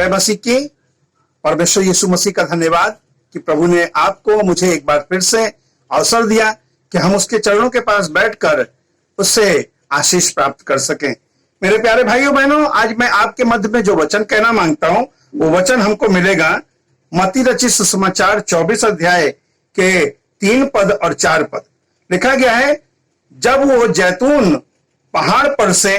जय मसीह की। परमेश्वर यीशु मसीह का धन्यवाद कि प्रभु ने आपको मुझे एक बार फिर से अवसर दिया कि हम उसके चरणों के पास बैठकर उससे आशीष प्राप्त कर सकें। मेरे प्यारे भाइयों बहनों, आज मैं आपके मध्य में जो वचन कहना मांगता हूं वो वचन हमको मिलेगा मत्ती रचित सुसमाचार 24 अध्याय के 3 पद और 4 पद। लिखा गया है, जब वो जैतून पहाड़ पर से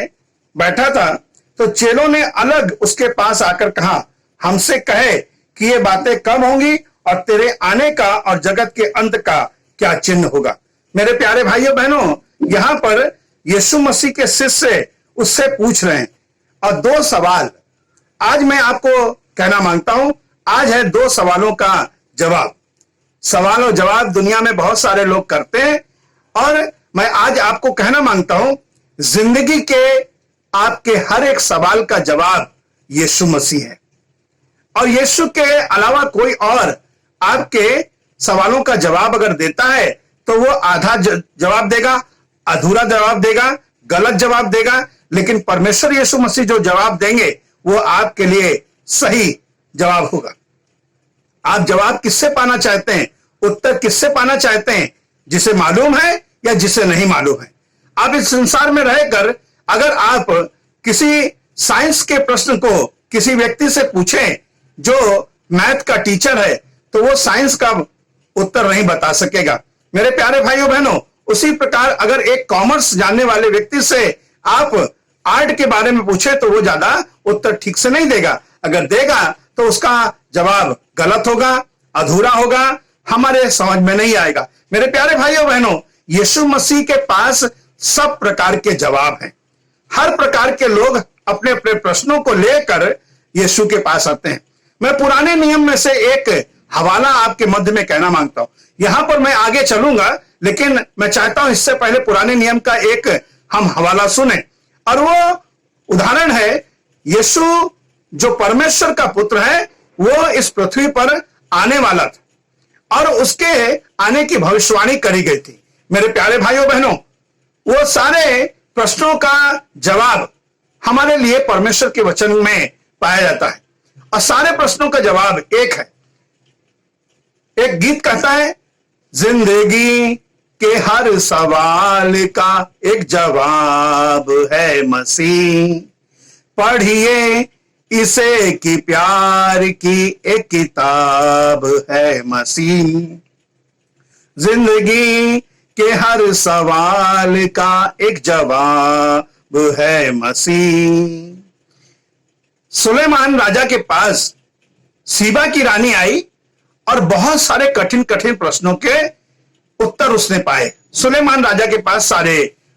बैठा था तो चेलों ने अलग उसके पास आकर कहा, हमसे कहे कि ये बातें कब होंगी और तेरे आने का और जगत के अंत का क्या चिन्ह होगा। मेरे प्यारे भाइयों बहनों, यहां पर यीशु मसीह के शिष्य उससे पूछ रहे हैं और 2 सवाल आज मैं आपको कहना मांगता हूं। आज है 2 सवालों का जवाब। सवाल और जवाब दुनिया में बहुत सारे लोग करते हैं और मैं आज आपको कहना मांगता हूं, जिंदगी के आपके हर एक सवाल का जवाब यीशु मसीह है और यीशु के अलावा कोई और आपके सवालों का जवाब अगर देता है तो वो आधा जवाब देगा, अधूरा जवाब देगा, गलत जवाब देगा। लेकिन परमेश्वर यीशु मसीह जो जवाब देंगे वो आपके लिए सही जवाब होगा। आप जवाब किससे पाना चाहते हैं, उत्तर किससे पाना चाहते हैं, जिसे मालूम है या जिसे नहीं मालूम है। आप इस संसार में रहकर अगर आप किसी साइंस के प्रश्न को किसी व्यक्ति से पूछें जो मैथ का टीचर है तो वो साइंस का उत्तर नहीं बता सकेगा। मेरे प्यारे भाइयों बहनों, उसी प्रकार अगर एक कॉमर्स जानने वाले व्यक्ति से आप आर्ट के बारे में पूछे तो वो ज्यादा उत्तर ठीक से नहीं देगा। अगर देगा तो उसका जवाब गलत होगा, अधूरा होगा, हमारे समझ में नहीं आएगा। मेरे प्यारे भाइयों बहनों, यीशु मसीह के पास सब प्रकार के जवाब हैं। हर प्रकार के लोग अपने अपने प्रश्नों को लेकर यीशु के पास आते हैं। मैं पुराने नियम में से एक हवाला आपके मध्य में कहना मांगता हूं। यहां पर मैं आगे चलूंगा, लेकिन मैं चाहता हूं इससे पहले पुराने नियम का एक हम हवाला सुने और वो उदाहरण है, यीशु जो परमेश्वर का पुत्र है वो इस पृथ्वी पर आने वाला था और उसके आने की भविष्यवाणी करी गई थी। मेरे प्यारे भाइयों बहनों, वो सारे प्रश्नों का जवाब हमारे लिए परमेश्वर के वचन में पाया जाता है और सारे प्रश्नों का जवाब एक है। एक गीत कहता है, जिंदगी के हर सवाल का एक जवाब है मसीह, पढ़िए इसे कि प्यार की एक किताब है मसीह। जिंदगी के हर सवाल का एक जवाब है मसीह। सुलेमान राजा के पास सीबा की रानी आई और बहुत सारे कठिन कठिन प्रश्नों के उत्तर उसने पाए। सुलेमान राजा के पास सारे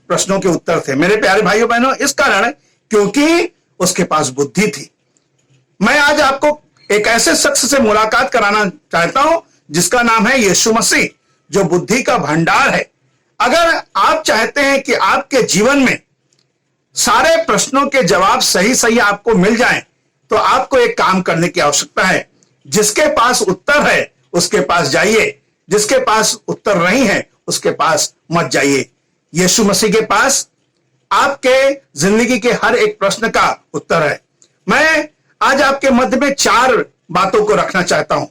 प्रश्नों के उत्तर थे। मेरे प्यारे भाइयों बहनों, इस कारण क्योंकि उसके पास बुद्धि थी। मैं आज आपको एक ऐसे शख्स से मुलाकात कराना चाहता हूं जिसका नाम है यीशु मसीह, जो बुद्धि का भंडार है। अगर आप चाहते हैं कि आपके जीवन में सारे प्रश्नों के जवाब सही सही आपको मिल जाएं, तो आपको एक काम करने की आवश्यकता है। जिसके पास उत्तर है उसके पास जाइए, जिसके पास उत्तर नहीं है उसके पास मत जाइए। यीशु मसीह के पास आपके जिंदगी के हर एक प्रश्न का उत्तर है। मैं आज आपके मध्य में 4 बातों को रखना चाहता हूं।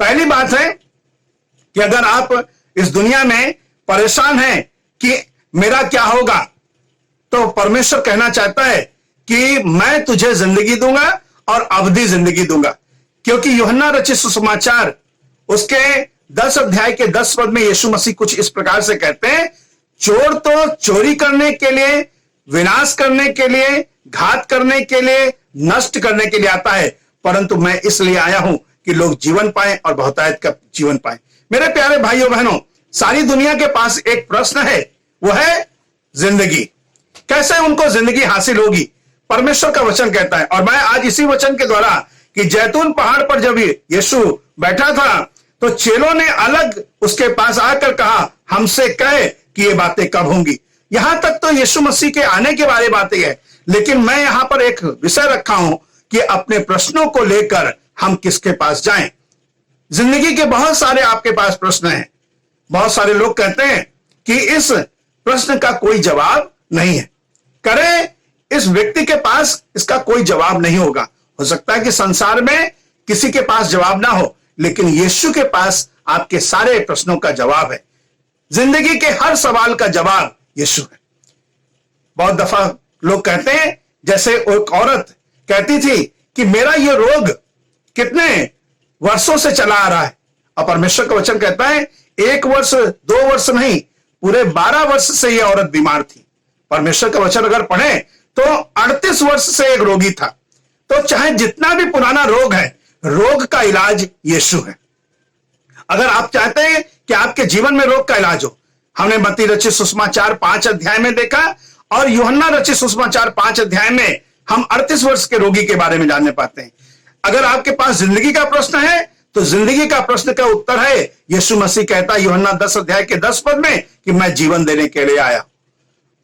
पहली बात है कि अगर आप इस दुनिया में परेशान हैं कि मेरा क्या होगा, तो परमेश्वर कहना चाहता है कि मैं तुझे जिंदगी दूंगा और अवधि जिंदगी दूंगा। क्योंकि यूहन्ना रचित सुसमाचार उसके 10 अध्याय के 10 पद में यीशु मसीह कुछ इस प्रकार से कहते हैं, चोर तो चोरी करने के लिए, विनाश करने के लिए, घात करने के लिए, नष्ट करने के लिए आता है, परंतु मैं इसलिए आया हूं कि लोग जीवन पाए और बहुतायत का जीवन पाए। मेरे प्यारे भाइयों बहनों, सारी दुनिया के पास एक प्रश्न है, वो है जिंदगी। कैसे उनको जिंदगी हासिल होगी? परमेश्वर का वचन कहता है और मैं आज इसी वचन के द्वारा कि जैतून पहाड़ पर जब यीशु बैठा था तो चेलों ने अलग उसके पास आकर कहा, हमसे कहे कि ये बातें कब होंगी। यहां तक तो यीशु मसीह के आने के बारे बातें है, लेकिन मैं यहां पर एक विषय रखा हूं कि अपने प्रश्नों को लेकर हम किसके पास जाएं। जिंदगी के बहुत सारे आपके पास प्रश्न हैं। बहुत सारे लोग कहते हैं कि इस प्रश्न का कोई जवाब नहीं है, करें इस व्यक्ति के पास इसका कोई जवाब नहीं होगा। हो सकता है कि संसार में किसी के पास जवाब ना हो, लेकिन यीशु के पास आपके सारे प्रश्नों का जवाब है। जिंदगी के हर सवाल का जवाब यीशु है। बहुत दफा लोग कहते हैं, जैसे एक औरत कहती थी कि मेरा ये रोग कितने वर्षों से चला आ रहा है, और परमेश्वर का वचन कहता है 1 वर्ष 2 वर्ष नहीं, पूरे 12 वर्ष से यह औरत बीमार थी। परमेश्वर का वचन अगर पढ़े तो 38 वर्ष से एक रोगी था। तो चाहे जितना भी पुराना रोग है, रोग का इलाज यीशु है। अगर आप चाहते हैं कि आपके जीवन में रोग का इलाज हो, हमने मत्ती रचित सुसमाचार 5 अध्याय में देखा, और यूहन्ना रचित सुसमाचार 5 अध्याय में हम 38 वर्ष के रोगी के बारे में जानने पाते हैं। अगर आपके पास जिंदगी का प्रश्न है, तो जिंदगी का प्रश्न का उत्तर है यीशु मसीह कहता है यूहन्ना 10 अध्याय के 10 पद में कि मैं जीवन देने के लिए आया।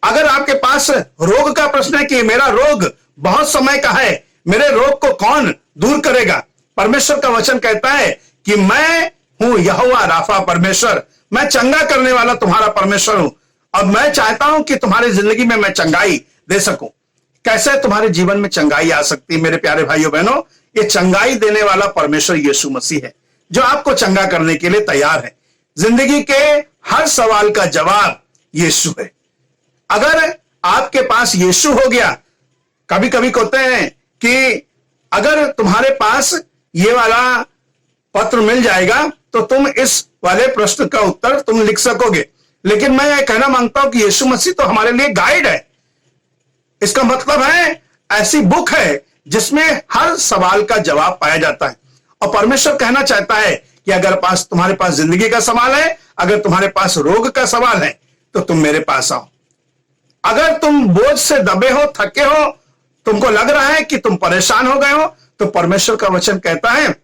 अगर आपके पास रोग का प्रश्न है कि मेरा रोग बहुत समय का है, मेरे रोग को कौन दूर करेगा, परमेश्वर का वचन कहता है कि मैं हूं यहोवा राफा परमेश्वर, मैं चंगा करने वाला तुम्हारा परमेश्वर हूं, और मैं चाहता हूं कि तुम्हारी जिंदगी में मैं चंगाई दे सकूं। कैसे तुम्हारे जीवन में चंगाई आ सकती है मेरे प्यारे भाइयों बहनों? ये चंगाई देने वाला परमेश्वर यीशु मसीह है, जो आपको चंगा करने के लिए तैयार है। जिंदगी के हर सवाल का जवाब यीशु है। अगर आपके पास यीशु हो गया, कभी कभी कहते हैं कि अगर तुम्हारे पास ये वाला पत्र मिल जाएगा तो तुम इस वाले प्रश्न का उत्तर तुम लिख सकोगे, लेकिन मैं ये कहना मांगता हूं कि यीशु मसीह तो हमारे लिए गाइड है। इसका मतलब है ऐसी बुक है जिसमें हर सवाल का जवाब पाया जाता है। और परमेश्वर कहना चाहता है कि अगर तुम्हारे पास जिंदगी का सवाल है, अगर तुम्हारे पास रोग का सवाल है, तो तुम मेरे पास आओ। अगर तुम बोझ से दबे हो, थके हो, तुमको लग रहा है कि तुम परेशान हो गए हो, तो परमेश्वर का वचन कहता है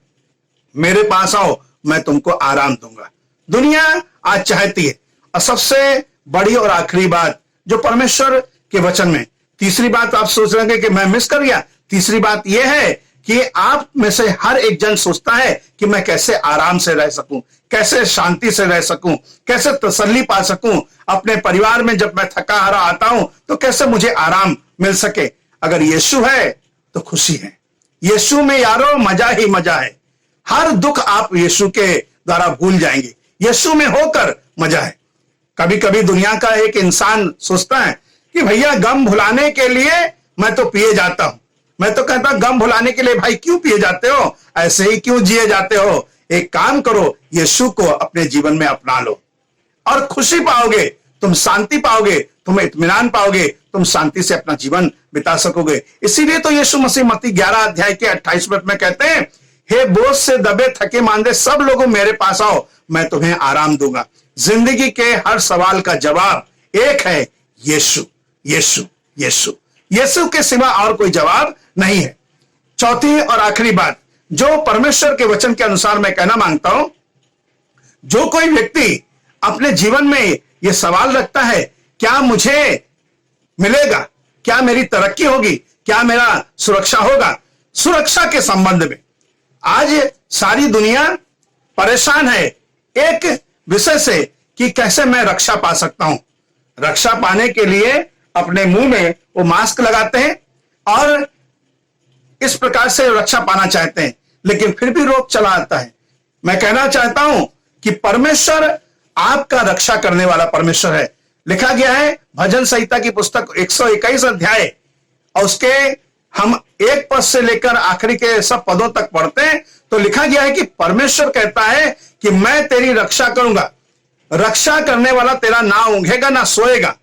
मेरे पास आओ, मैं तुमको आराम दूंगा। दुनिया आज चाहती है, और सबसे बड़ी और आखिरी बात जो परमेश्वर के वचन में, तीसरी बात आप सोच रहे हैं कि मैं मिस कर गया, तीसरी बात यह है कि आप में से हर एक जन सोचता है कि मैं कैसे आराम से रह सकूं, कैसे शांति से रह सकूं, कैसे तसल्ली पा सकूं अपने परिवार में। जब मैं थका हारा आता हूं तो कैसे मुझे आराम मिल सके। अगर यीशु है तो खुशी है, यीशु में यारो मजा ही मजा है। हर दुख आप यीशु के द्वारा भूल जाएंगे, यीशु में होकर मजा है। कभी कभी दुनिया का एक इंसान सोचता है कि भैया गम भुलाने के लिए मैं तो पिए जाता हूं। मैं तो कहता गम भुलाने के लिए भाई क्यों पिए जाते हो, ऐसे ही क्यों जिए जाते हो? एक काम करो, यीशु को अपने जीवन में अपना लो और खुशी पाओगे, तुम शांति पाओगे, तुम इत्मीनान पाओगे, तुम शांति से अपना जीवन बिता सकोगे। इसीलिए तो यीशु मसीह मत्ती 11 अध्याय के 28 पद में कहते हैं हे बोझ से दबे थके मांदे सब लोगों मेरे पास आओ, मैं तुम्हें आराम दूंगा। जिंदगी के हर सवाल का जवाब एक है, यीशु यीशु यीशु। यीशु के सिवा और कोई जवाब नहीं है। चौथी और आखिरी बात जो परमेश्वर के वचन के अनुसार मैं कहना मांगता हूं, जो कोई व्यक्ति अपने जीवन में यह सवाल रखता है क्या मुझे मिलेगा, क्या मेरी तरक्की होगी, क्या मेरा सुरक्षा होगा, सुरक्षा के संबंध में आज सारी दुनिया परेशान है एक विषय से कि कैसे मैं रक्षा पा सकता हूं। रक्षा पाने के लिए अपने मुंह में वो मास्क लगाते हैं और इस प्रकार से रक्षा पाना चाहते हैं, लेकिन फिर भी रोग चला आता है। मैं कहना चाहता हूं कि परमेश्वर आपका रक्षा करने वाला परमेश्वर है। लिखा गया है भजन संहिता की पुस्तक 121 अध्याय और उसके हम 1 पद से लेकर आखिरी के सब पदों तक पढ़ते हैं तो लिखा गया है कि परमेश्वर कहता है कि मैं तेरी रक्षा करूंगा। रक्षा करने वाला तेरा ना ऊंघेगा ना सोएगा।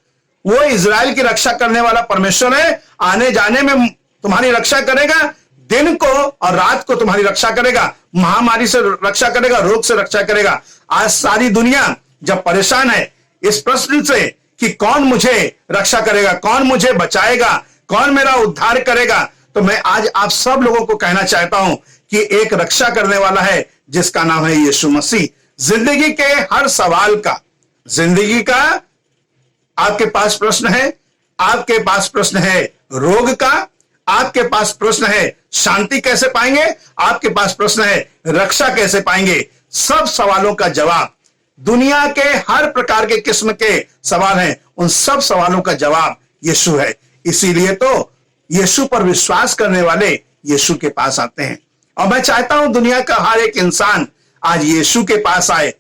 वो इजराइल की रक्षा करने वाला परमेश्वर है। आने जाने में तुम्हारी रक्षा करेगा, दिन को और रात को तुम्हारी रक्षा करेगा, महामारी से रक्षा करेगा, रोग से रक्षा करेगा। आज सारी दुनिया जब परेशान है इस प्रश्न से कि कौन मुझे रक्षा करेगा, कौन मुझे बचाएगा, कौन मेरा उद्धार करेगा, तो मैं आज आप सब लोगों को कहना चाहता हूं कि एक रक्षा करने वाला है जिसका नाम है यीशु मसीह। जिंदगी के हर सवाल का, जिंदगी का आपके पास प्रश्न है, आपके पास प्रश्न है रोग का, आपके पास प्रश्न है शांति कैसे पाएंगे, आपके पास प्रश्न है रक्षा कैसे पाएंगे। सब सवालों का जवाब, दुनिया के हर प्रकार के किस्म के सवाल हैं, उन सब सवालों का जवाब यीशु है। इसीलिए तो यीशु पर विश्वास करने वाले यीशु के पास आते हैं। और मैं चाहता हूं दुनिया का हर एक इंसान आज यीशु के पास आए।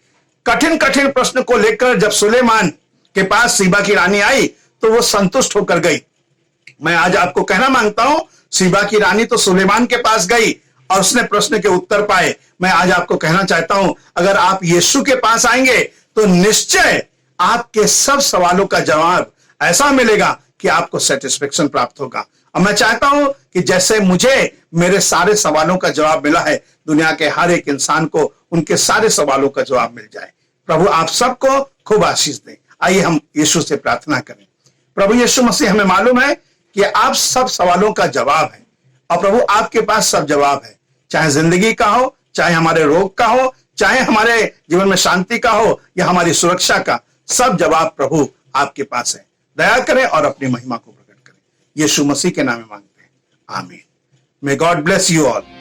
कठिन कठिन प्रश्न को लेकर जब सुलेमान के पास सीबा की रानी आई तो वो संतुष्ट होकर गई। मैं आज आपको कहना मांगता हूं, सीबा की रानी तो सुलेमान के पास गई और उसने प्रश्न के उत्तर पाए। मैं आज आपको कहना चाहता हूं, अगर आप यीशु के पास आएंगे तो निश्चय आपके सब सवालों का जवाब ऐसा मिलेगा कि आपको सेटिस्फेक्शन प्राप्त होगा। और मैं चाहता हूं कि जैसे मुझे मेरे सारे सवालों का जवाब मिला है, दुनिया के हर एक इंसान को उनके सारे सवालों का जवाब मिल जाए। प्रभु आप सबको खूब आशीष दें। आइए हम यीशु से प्रार्थना करें। प्रभु यीशु मसीह, हमें मालूम है कि आप सब सवालों का जवाब है और प्रभु आपके पास सब जवाब है, चाहे जिंदगी का हो, चाहे हमारे रोग का हो, चाहे हमारे जीवन में शांति का हो या हमारी सुरक्षा का, सब जवाब प्रभु आपके पास है। दया करें और अपनी महिमा को प्रकट करें। यीशु मसीह के नाम में मांगते हैं, आमीन। May God bless you all.